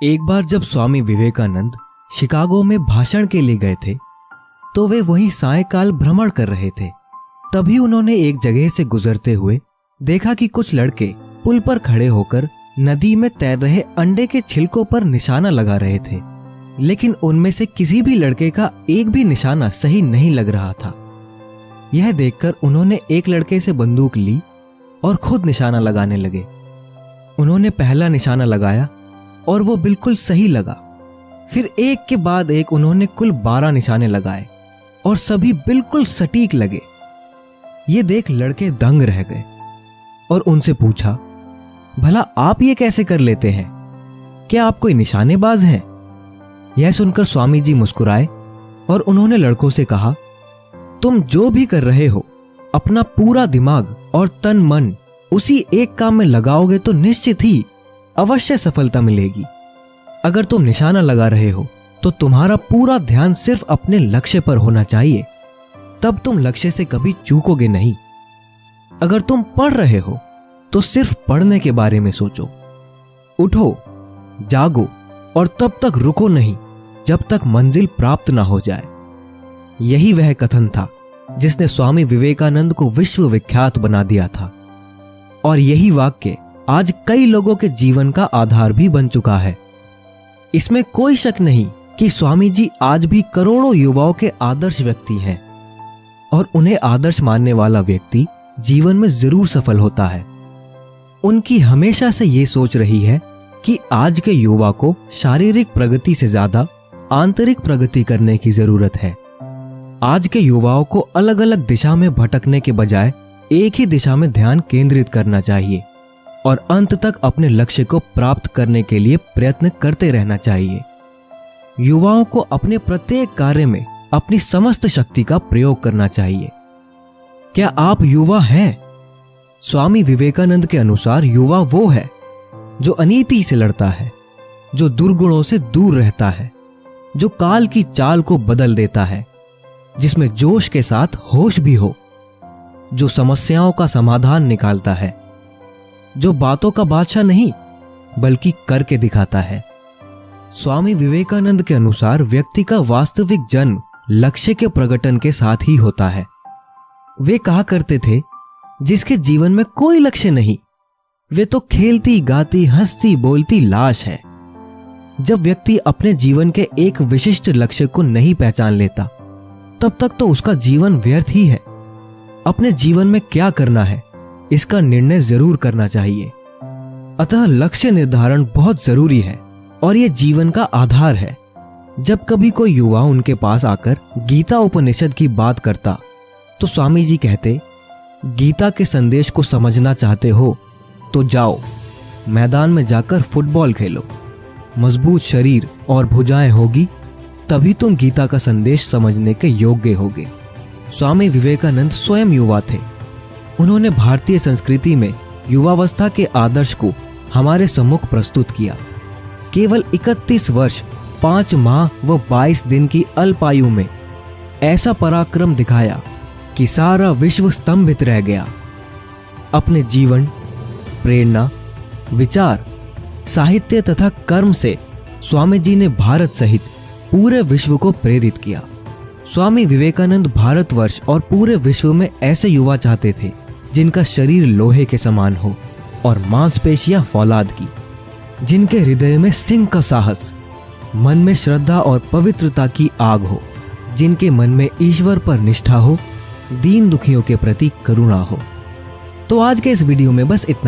एक बार जब स्वामी विवेकानंद शिकागो में भाषण के लिए गए थे तो वे वहीं सायंकाल भ्रमण कर रहे थे। तभी उन्होंने एक जगह से गुजरते हुए देखा कि कुछ लड़के पुल पर खड़े होकर नदी में तैर रहे अंडे के छिलकों पर निशाना लगा रहे थे, लेकिन उनमें से किसी भी लड़के का एक भी निशाना सही नहीं लग रहा था। यह देखकर उन्होंने एक लड़के से बंदूक ली और खुद निशाना लगाने लगे। उन्होंने पहला निशाना लगाया और वो बिल्कुल सही लगा। फिर एक के बाद एक उन्होंने कुल 12 निशाने लगाए और सभी बिल्कुल सटीक लगे। ये देख लड़के दंग रह गए और उनसे पूछा, भला आप ये कैसे कर लेते हैं? क्या आप कोई निशानेबाज हैं? यह सुनकर स्वामी जी मुस्कुराए और उन्होंने लड़कों से कहा, तुम जो भी कर रहे हो अपना पूरा दिमाग और तन मन उसी एक काम में लगाओगे तो निश्चित ही अवश्य सफलता मिलेगी। अगर तुम निशाना लगा रहे हो तो तुम्हारा पूरा ध्यान सिर्फ अपने लक्ष्य पर होना चाहिए, तब तुम लक्ष्य से कभी चूकोगे नहीं। अगर तुम पढ़ रहे हो तो सिर्फ पढ़ने के बारे में सोचो। उठो, जागो और तब तक रुको नहीं जब तक मंजिल प्राप्त ना हो जाए। यही वह कथन था जिसने स्वामी विवेकानंद को विश्व विख्यात बना दिया था और यही वाक्य आज कई लोगों के जीवन का आधार भी बन चुका है। इसमें कोई शक नहीं कि स्वामी जी आज भी करोड़ों युवाओं के आदर्श व्यक्ति हैं और उन्हें आदर्श मानने वाला व्यक्ति जीवन में जरूर सफल होता है। उनकी हमेशा से ये सोच रही है कि आज के युवा को शारीरिक प्रगति से ज्यादा आंतरिक प्रगति करने की जरूरत है। आज के युवाओं को अलग अलग दिशा में भटकने के बजाय एक ही दिशा में ध्यान केंद्रित करना चाहिए और अंत तक अपने लक्ष्य को प्राप्त करने के लिए प्रयत्न करते रहना चाहिए। युवाओं को अपने प्रत्येक कार्य में अपनी समस्त शक्ति का प्रयोग करना चाहिए। क्या आप युवा हैं? स्वामी विवेकानंद के अनुसार युवा वो है जो अनीति से लड़ता है, जो दुर्गुणों से दूर रहता है, जो काल की चाल को बदल देता है, जिसमें जोश के साथ होश भी हो, जो समस्याओं का समाधान निकालता है, जो बातों का बादशाह नहीं बल्कि करके दिखाता है। स्वामी विवेकानंद के अनुसार व्यक्ति का वास्तविक जन्म लक्ष्य के प्रकटन के साथ ही होता है। वे कहा करते थे, जिसके जीवन में कोई लक्ष्य नहीं वे तो खेलती गाती हंसती बोलती लाश है। जब व्यक्ति अपने जीवन के एक विशिष्ट लक्ष्य को नहीं पहचान लेता तब तक तो उसका जीवन व्यर्थ ही है। अपने जीवन में क्या करना है इसका निर्णय जरूर करना चाहिए। अतः लक्ष्य निर्धारण बहुत जरूरी है और यह जीवन का आधार है। जब कभी कोई युवा उनके पास आकर गीता उपनिषद की बात करता तो स्वामी जी कहते, गीता के संदेश को समझना चाहते हो तो जाओ मैदान में जाकर फुटबॉल खेलो। मजबूत शरीर और भुजाएं होगी तभी तुम गीता का संदेश समझने के योग्य होगे। स्वामी विवेकानंद स्वयं युवा थे। उन्होंने भारतीय संस्कृति में युवावस्था के आदर्श को हमारे सम्मुख प्रस्तुत किया। केवल 31 वर्ष 5 माह व 22 दिन की अल्पायु में ऐसा पराक्रम दिखाया कि सारा विश्व स्तंभित रह गया। अपने जीवन, प्रेरणा, विचार, साहित्य तथा कर्म से स्वामी जी ने भारत सहित पूरे विश्व को प्रेरित किया। स्वामी विवेकानंद भारतवर्ष और पूरे विश्व में ऐसे युवा चाहते थे जिनका शरीर लोहे के समान हो और मांसपेशियां फौलाद की, जिनके हृदय में सिंह का साहस, मन में श्रद्धा और पवित्रता की आग हो, जिनके मन में ईश्वर पर निष्ठा हो, दीन दुखियों के प्रति करुणा हो। तो आज के इस वीडियो में बस इतना।